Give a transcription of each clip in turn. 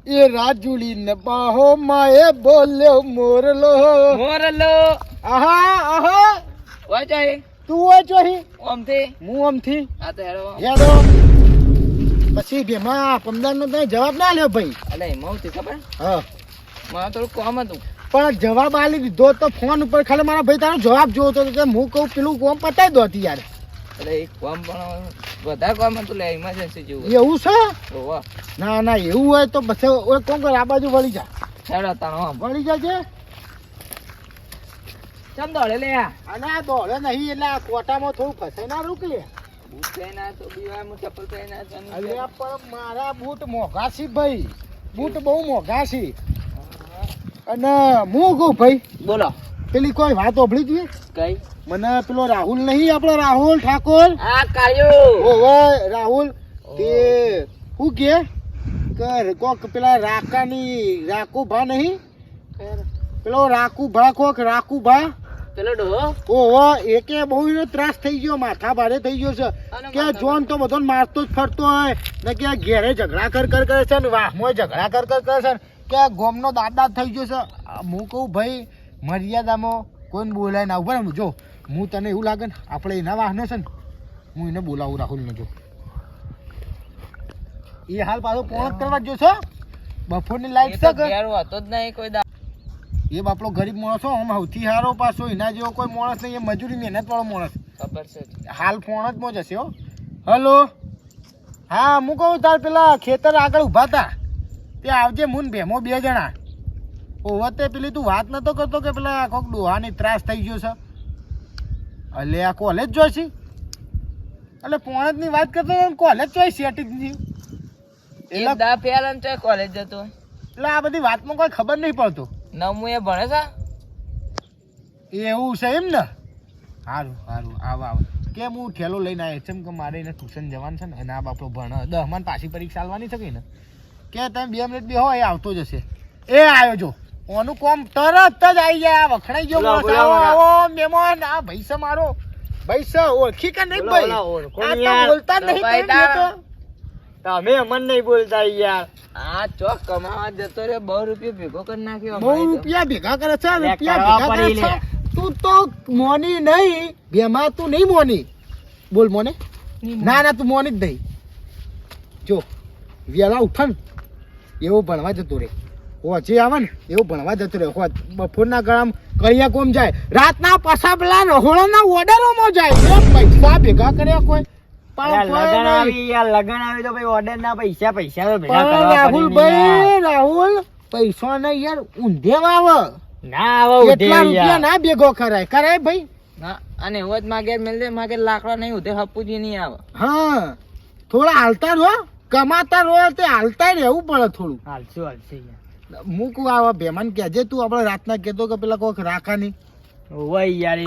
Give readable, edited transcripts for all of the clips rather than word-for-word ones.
એ રાજુલી ને બાહો માએ બોલ્યો મોરલો આહા આહા ઓય જાય તું હોય ચોહી ઓમથી હું આમથી આ તો હેડો હેડો પછી ભેમા પમદાર નો તને જવાબ ના લ્યો ભાઈ. અલે એમાં હું ખબર હા મારે થોડું કામ હતું પણ જવાબ આલી દીધો તો ફોન ઉપર ખાલી મારા ભાઈ તારો જવાબ જોતો હતો કે હું કહું પેલું કોમ પતાવી દો યાર. એટલે એક કામ પણ વધારે કામ હતું લે ઇમરજન્સી જેવું એવું છે? ઓવા ના ના એવું હોય તો પછી ઓય કોમ કર આ બાજુ વળી જા. હેડો તાણો વળી જાજે. ચમ દોડે લે અને આ દોડે નહીં એટલે આ કોટામાં થોડું ફસાઈ ના રૂકે. બૂટ પહેના તો બીવા હું ચપ્પલ પહેના અરે પણ મારા બૂટ મોંઘા છે ભાઈ, બૂટ બહુ મોંઘા છે. અને હું કહું ભાઈ બોલો પેલી કોઈ વાત ઓભળી હતી કઈ મને પેલો રાહુલ નહીં આપણો રાહુલ ઠાકોર આ કાયો ઓવે રાહુલ તે હું કે કોક પેલા રાકાની રાકુભા નહીં પેલો રાકુભા કોક રાકુભા પેલો ડો ઓહો એકે બહુ એનો ત્રાસ થઈ ગયો, માથા ભારે થઈ ગયો છે કે જોન તો બધો મારતો જ ફરતો હોય ને કે ઘેરે ઝઘડા કર કરે છે ને વાહમાં ઝઘડા કર કરે છે કે ગોમનો દાદા થઈ ગયો છે. હું કહું ભાઈ મર્યાદામાં કોઈને બોલાય ના ઉભા ને. જો હું તને એવું લાગે ને આપણે એના વાહનો છે ને હું એને બોલાવું રાહુલને. જો એ હાલ પાછો પોણ કરવા જો છો બપોરની લાઈટ છે કે હતો જ નહીં કોઈ એ બાપડો ગરીબ માણસ આમ સૌથી સારો પાછો એના જેવો કોઈ માણસ નહીં, એ મજૂરી મહેનત વાળો માણસ. ખબર છે હાલ ફોન જ માં જશે. હો હલો હા હું કહું તાર પેલા ખેતર આગળ ઊભા હતા તે આવજે મુન ભેમો 2 જણા. ઓહો તે પેલી તું વાત નતો કરતો કે પેલા કોક ડોહાની ત્રાસ થઈ ગયો છે? અલે આ કોલેજ જોઈશી એટલે પોણજની વાત કરતો કોલેજ ચોઈ સેટિંગ થયું એટલે દા ફેરન છે કોલેજ જતો એટલે આ બધી વાતમાં કોઈ ખબર નહીં પડતું. નવમું એ ભણે છે એવું છે એમ ને? સારું સારું આવ આવ કે હું ઠેલો લઈને આવ્યો છે કે મારે એને ટ્યુશન જવાનું છે ને અને આ બાપડો ભણે 10 માં પાછી પરીક્ષા આલવાની છે ને કે તમે 2 મિનિટ બી હોય આવતો જશે. એ આવ્યો જો ઓનું કોમ તરત જ આવી જાય. વખણાઈ ગયો માણસ. આવો મહેમાન આ ભાઈ છે મારો ભાઈ છે ઓળખી કે નહીં ભાઈ? આ તો બોલતા જ નહીં તો તમે અમન નહીં બોલતા યાર. આ ચોક કમાવા જતો રે 2 રૂપિયા ભેગો કરી નાખ્યો. 2 રૂપિયા ભેગા કરે છે, રૂપિયા ભેગા કરે છે. તું તો મોની નહીં બેમાં તું નહીં મોની. બોલ મોને. ના ના તું મોની જ નહીં. જો વેલા ઉઠન એવો ભણવા જતો રે, હોજે આવે ને એવું ભણવા જતો રહે. બપોરના ગળામાં કરિયા કોમ જાય, રાતના પાછા પેલા રહોળાના ઓર્ડરોમાં જાય. એ પૈસા ભેગા કર્યા કોઈ રાહુલ પૈસા ને યાર ઊંધે આવે એટલા રૂપિયા ના ભેગો કરાય ભાઈ. અને એવો જ માગે મેલ દે માગે લાકડા નહીં ઉધે હપુજી નહીં આવે. હા થોડા હાલતા રહો, કમાતા રહો તે હાલતા રહેવું પડે થોડું. હાલશે મૂક આવા ભેમાન કેજે તું આપણે રાતના કેતો કે પેલા કોઈક રાખાની યાર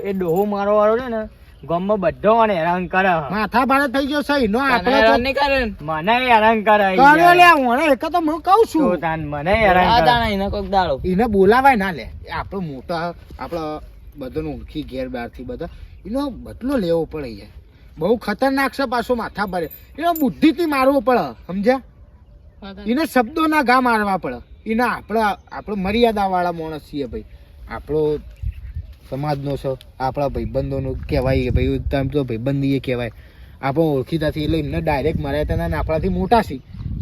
એ ડોહો મારો વાળો છે ને ગામમાં બધો મને હેરાન કરે. માથા ભારે થઈ ગયો છે એનો. આપણે મને હેરાન કરે એક તો હું કઉ છું મને હેરાન કોઈક દાડો એને બોલાવાય ના લે. આપણો મોટા આપડે બધાને ઓળખી ઘેર બહાર થી બધા એનો બદલો લેવો પડે યાર. બહુ ખતરનાક છે પાછો માથા ભારે. એનો બુદ્ધિ થી મારવો પડે સમજ્યા? એને શબ્દો ના ઘા મારવા પડે. એના આપણે મર્યાદા વાળા માણસ છીએ ભાઈ. આપણો સમાજનો છે, આપણા ભાઈબંધોનો કહેવાય ભાઈ તમે તો ભાઈબંધી કહેવાય. આપણે ઓળખીતાથી એટલે એમને ડાયરેક્ટ માર્યા હતા ને આપણાથી મોટા છે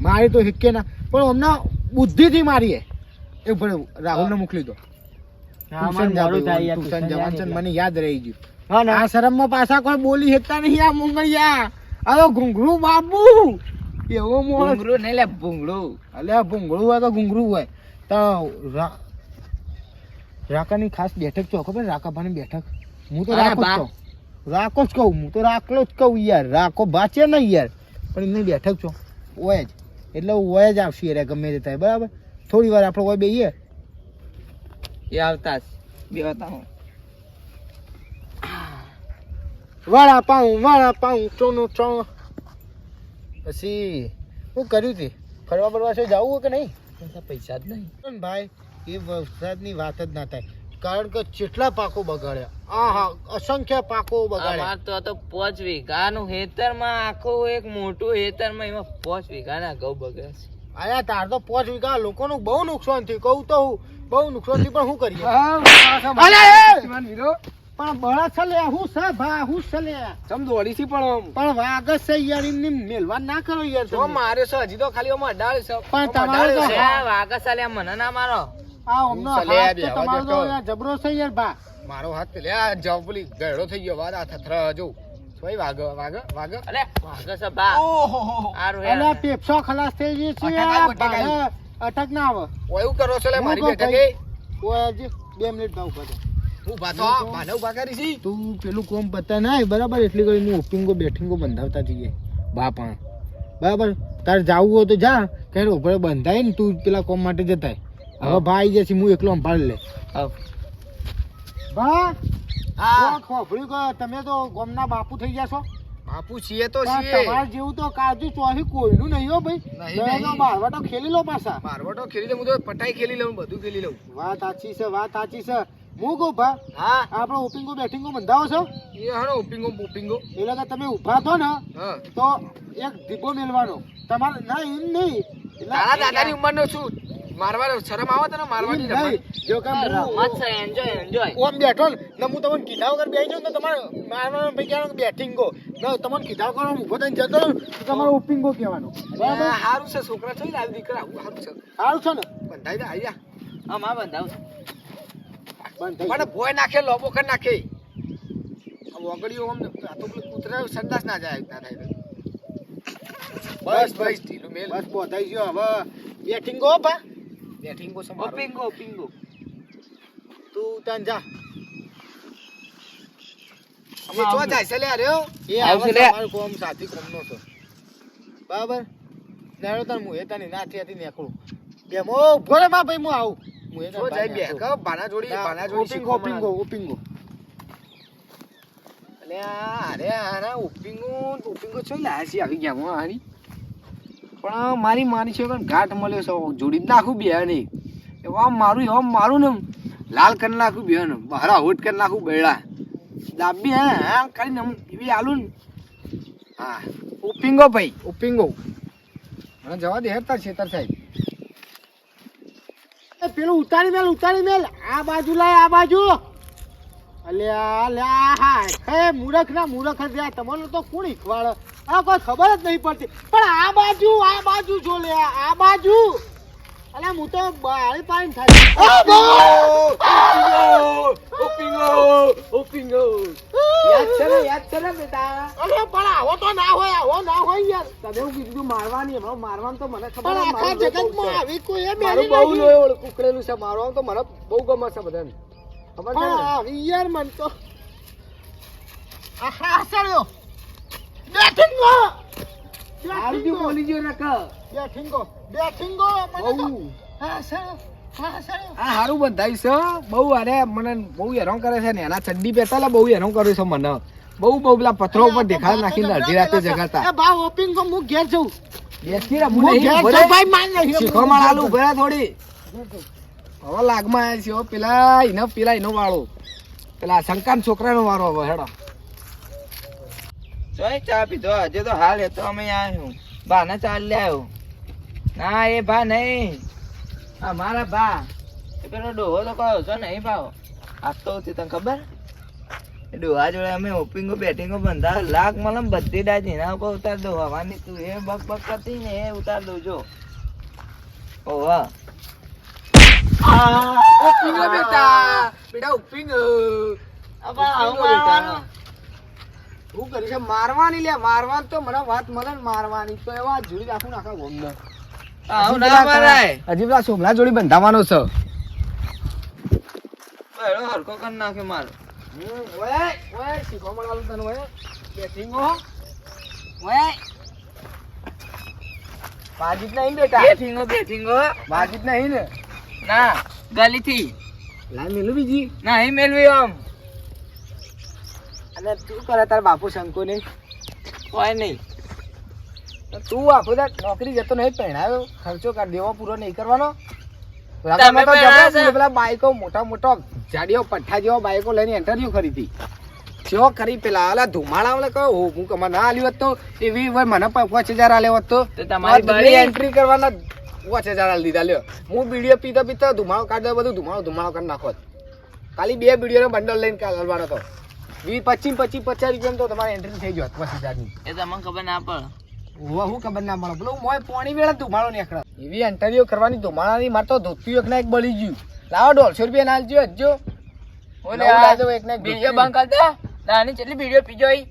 મારે તો હિક્કે ના પણ અમને બુદ્ધિથી મારીએ. એ ભાઈ રાહુલને મોકલી દો. ટ્યુશન જવાનું છે મને યાદ રહી ગયું. આ શરમમાં પાછા કોઈ બોલી શકતા નહીં. આ મુંગળિયા અરે ઘૂંઘરું બાબુ એવો ભૂંગળું નહીં લે ભૂંગળું. અલે ભૂંગળું હોય તો ઘૂંઘરું હોય તો રાકાની ખાસ બેઠક છો ખબર? રાકાભાની બેઠક હું તો રાકો જ કહું. હું તો રાખલો જ કહું યાર. રાકો બાચે નહીં યાર પણ એમની બેઠક છો હોય જ એટલે હોય જ આવશે યાર ગમે તે થાય. બરાબર થોડી વાર આપણે હોય બેહીએ એ આવતા બે હતા વડાપાઉં ચોનું ચો. પછી શું કર્યું હતી? ફરવા બરવા છે જવું કે નહીં? પૈસા જ નહીં ભાઈ. એ વરસાદની વાત જ ના થાય કારણ કે કેટલા પાકો બગાડ્યા. હા અસંખ્ય પાકો બગાડ્યા. તો 5 વીઘાનું ખેતરમાં આખું એક મોટું ખેતરમાં એમાં 5 વીઘાના ઘઉં બગડ્યા છે. આયા તાર તો 5 વીઘા લોકોનું બહુ નુકસાન થયું કહું તો હું બહુ નુકસાન થયું પણ શું કરીએ અરે પણ બળા છે લે હું છે ભા હું છે લે સમ દોડી છે પણ વાગસ છે યાર એમની મેલવાન ના કરો યાર તો તમે. મારે છે હજી તો ખાલી ઓમાં અડાળ છે પણ તમારે તો વાગસ આલ્યા મને ના મારો આ અમનો હું સલે હાથ બે તો આવા તમારો તો જતો. યાર જબરો છે યાર ભા મારો હાથ લે આ જબલી ગળો થઈ ગયો વાત આ થથરા જો ભાઈ વાગ અલે વાગસ બા ઓહો આરું અલ્યા પેપ્સો ખલાસ થઈ ગઈ છે અટક આ આવ્યું, અટક ભાને આવ્યું. અટક ના આવે ઓય કરો છો લે મારી હું બેઠા કહું કે ઓય હજી 2 મિનિટ ભાવ કરે હું ભાતો માનવ ભાગારી છી તું પેલું કોમ પતા ના બરાબર એટલી ઘડી હું ઓપિંગો બેઠિંગો બંધાવતા જઈએ બા પણ બરાબર તારે જાવું હોય તો જા કે ઉપર બંધાય ને તું પેલા કોમ માટે જતા હવે ભા આવી જશે હું એકલો સંભાળી લે ભા હા ખોભળ્યું કે તમે તો ગોમના બાપુ થઈ ગયા છો બાપુ છીએ તો પણ છીએ તમારા જેવું તો કાજુ ચોહી કોઈનું નહીં હો ભાઈ નહીં, તમે તો નહીં. મારવાટો ખેલી લો પાછા મારવટો ખેલી લઉં હું તો પટાઈ ખેલી લઉં બધું ખેલી લઉં વાત સાચી છે વાત સાચી છે હું કહું ભા હા આપણે ઓપિંગો બેઠિંગો બંધાવો છો એ હારો ઓપિંગો પોપિંગો એટલે કે તમે ઊભા થો ને હા તો એક દીપો મેલવાનો તમારે ના એમ નહીં એટલે તારા દાદાની ઉંમરનો છું મારવાનો શરમ આવે તને મારવાની એમ નહીં. જો કે હું રમત છે એન્જોય ઓમ બેઠો ને હું તમને કીધા વગર બેસી જાઉં ને તો તમારે મારવાનો ભાઈ કહેવાનું બેટિંગો ને તમને કીધા વગર હું ઊભો થઈને જતો રહું તો તમારે ઓપિંગો કહેવાનો બરાબર સારું છે છોકરા થઈ લાવી દીકરા આવું સારું છે સારું છે ને બંધાઈ દે આઈ જા હા માં બંધાવ બંધ થઈ પણ ભોય નાખે લોબો કર નાખે આ વગડીઓ આમ આ તો પેલું કૂતરા સંદાસ ના જાય ના થાય બસ બસ ઢીલું મેલ બસ પહોંચાઈ ગયો હવે બેટિંગો બા બેઠિંગો છે મારો ઓપિંગો ઓપિંગો તું તાન જા અમે ચો જાય છે લે અરે એ આવશે આવશે લે. મારો કોમ સાથી કોમનો છે બરાબર નાડો તાર હું એતાની નાથી હતી નીકળું બે મો ઉભો રે બા ભાઈ હું આવું હું એ ચો જાય બે ક બાના જોડી ઓપિંગો ઓપિંગો ઓપિંગો અલે અરે આના ઓપિંગો છો લાયા છે આવી ગયા હું હારી પણ મારી છે પણ ઘાટ મળ્યો છે જોડી જ નાખું બે નહીં એવા મારું ને લાલ કરી નાખું બે ને બહાર આઉટ કરી નાખું બેડા દાબી હા કરીને એવી આલુ ને હા ઓપિંગો ભાઈ ઓપિંગો મને જવા દે હેતા છેતર સાહેબ એ પેલું ઉતારી મેલ આ બાજુ લાય આ બાજુ અલ્યા અલ્યા હા હે મૂરખ જ યાર તમને તો કોણ શીખવાડે આ કોઈ ખબર જ નહીં પડતી પણ આ બાજુ જો લે આ બાજુ અલ્યા હું તો બાળી પાણી ઓપિંગો યાદ છે ને બેટા અલ્યા પણ આવો તો ના હોય યાર તમે હું કીધું મારવાની મારવાનું તો મને ખબર પણ આખા જગતમાં આવી કોઈ એ મારું બેરી બહુ નહીં. લોહી ઉકળેલું છે મારવાનું તો મને બહુ ગમે છે બધાને ખબર છે પણ ને આવી યાર મન તો આહા સળ્યો બેઠિંગો હાલથી બોલી ગયો ને કે બેઠિંગો મને તો બહુ હા સળ્યો આ હારું બંધાઈ છે બહુ અરે મને બહુ હેરાન કરે છે ને એના ચડ્ડી પહેરતા બહુ હેરાન કરે છે મને બહુ પેલા પથ્થરો ઉપર દેખાડ નાખીને અડધી રાતે જગાતા એ બા ઓપિંગો હું ઘેર જઉં બેસી રે હું ઘેર જઉં ભાઈ માન નહીં શીખવામાં આલુ ભરા થોડી હવે લાગમાં આવ્યા છે હો, પેલા એનો વાળો પેલા શંકાન છોકરાનો વારો હવે હેડો ચોય ચા પીધો હજુ તો હાલ એ તો અમે આવ્યો બાના ચાલ લે આવ્યો ના એ ભા નહીં અમારા ભા એ પેલો ડોહો તો કયો છો નહીં ભાવ આપતો હતી તને ખબર એ ડોહા જોડે અમે ઓપિંગો બેટિંગો બંધા લાખ મલમ બધી ડાજ એના ઉપર ઉતાર દો હવાની તું એ બક બક કરતી ને એ ઉતાર દો જો ઓવા ઓપિંગો બેટા ઓપિંગો હું કરી છે મારવાની લે મારવાની તો મને વાત મળે ને મારવાની તો એવા જોડી રાખું નાખા ગોમનો આવું ના મરાય હજી પેલા સોમલા જોડી બંધાવાનો છે પેલો હરકો કરી નાખ્યો મારો ઓય શીખવા મળવાનું તને ઓય બેટિંગો ઓય વાજીત નહીં બેટા બેટિંગો વાજીત નહીં ને ના ગલીથી લાઈ મેલું બીજી નહીં મેળવી આમ અને તું કરે તાર બાપુ શંકો નહીં કોઈ નહીં તું આખો દાડ નોકરી જતો નહીં પહેણાયો ખર્ચો કર દેવો પૂરો નહીં કરવાનો તમે તો પહેણાયા છે? પેલા બાઈકો મોટા જાડીઓ પઠ્ઠા જેવા બાઈકો લઈને ઇન્ટરવ્યુ કરી હતી ચો કરી પેલા આલા ધુમાડા વાળા કહો હું કમા ના આલ્યો હોત તો એવી હોય મને 5000 આલ્યો હોત તો તો તમારી બધી બારી એન્ટ્રી કરવાના 5000 લીધા લ્યો. હું બીડીઓ પીતો પીતો ધુમાડો કાઢતો બધું ધુમાડો કરી નાખો. ખાલી 2 બીડીઓનો બંડલ લઈને કાલ હલવાનો હતો. 25 રૂપિયા તો તમારી એન્ટ્રી થઈ ગયો 50,000 ની. એ તમને ખબર ના પડે. હું ખબર ના મળે પેલું મોય પોણી વેળા ધુમાડો નીકળે એવી એન્ટરીઓ કરવાની ધુમાડાની મારે તો ધોતી એક ના એક બળી ગયું. લાવો 150 રૂપિયા ના આલજો હજો. ઓલે નવું આ લાવજો એક ના એક વિડીયો ધોતી. બંધ કરી દે. નાની કેટલી વિડીયો પીજો ઈ.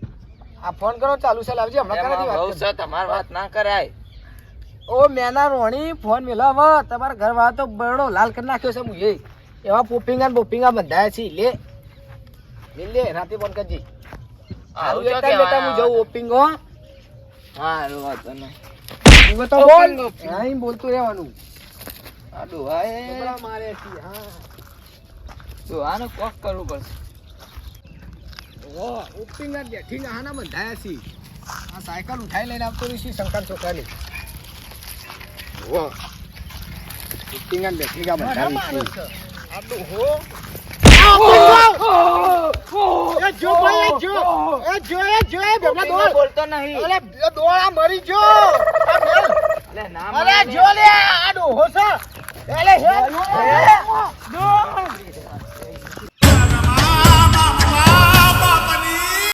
આ ફોન કરો ચાલુ છે લાવજો હમણાં એમાં કરાતી બહુ વાત છે, તમારી વાત ના કરાય. ઓ મેના રોણી ફોન મેલો હવે તમારા ઘર વાળા તો બરડો લાલ કરી નાખ્યો છે મુએ એવા પોપિંગા ને બોપિંગા બંધાયા છે લે રાતે ફોન કરજી. આવું આવું તો બેટા બેટા હું કહેવાય. જઉં ઓપિંગ હો. હારું વાંધો નહીં. હું તો ઓપિંગ, બોલ ઓપિંગ. નહીં બોલતું રહેવાનું. આ ડોહાએ ઢોકળા મારે છે હા. ડોહાને કોક કરવું પડશે. ઓ ઓપિંગ ના બેઠી ના હાના બંધાયા છે. આ સાયકલ ઉઠાઈ લઈને આવતો રહી છે શંકર છોકરાની. ઓ ઓપિંગ ના બેઠી ના બંધાયા છે. આ તો હો એ જો ભાઈ એ જો બેબલા ઓપિંગમાં દોડ બોલતો નહીં. અરે એ દોડા મરી જો આ મેલ અલે ના અરે માને. જો લે આ ડોહો છે એલે હે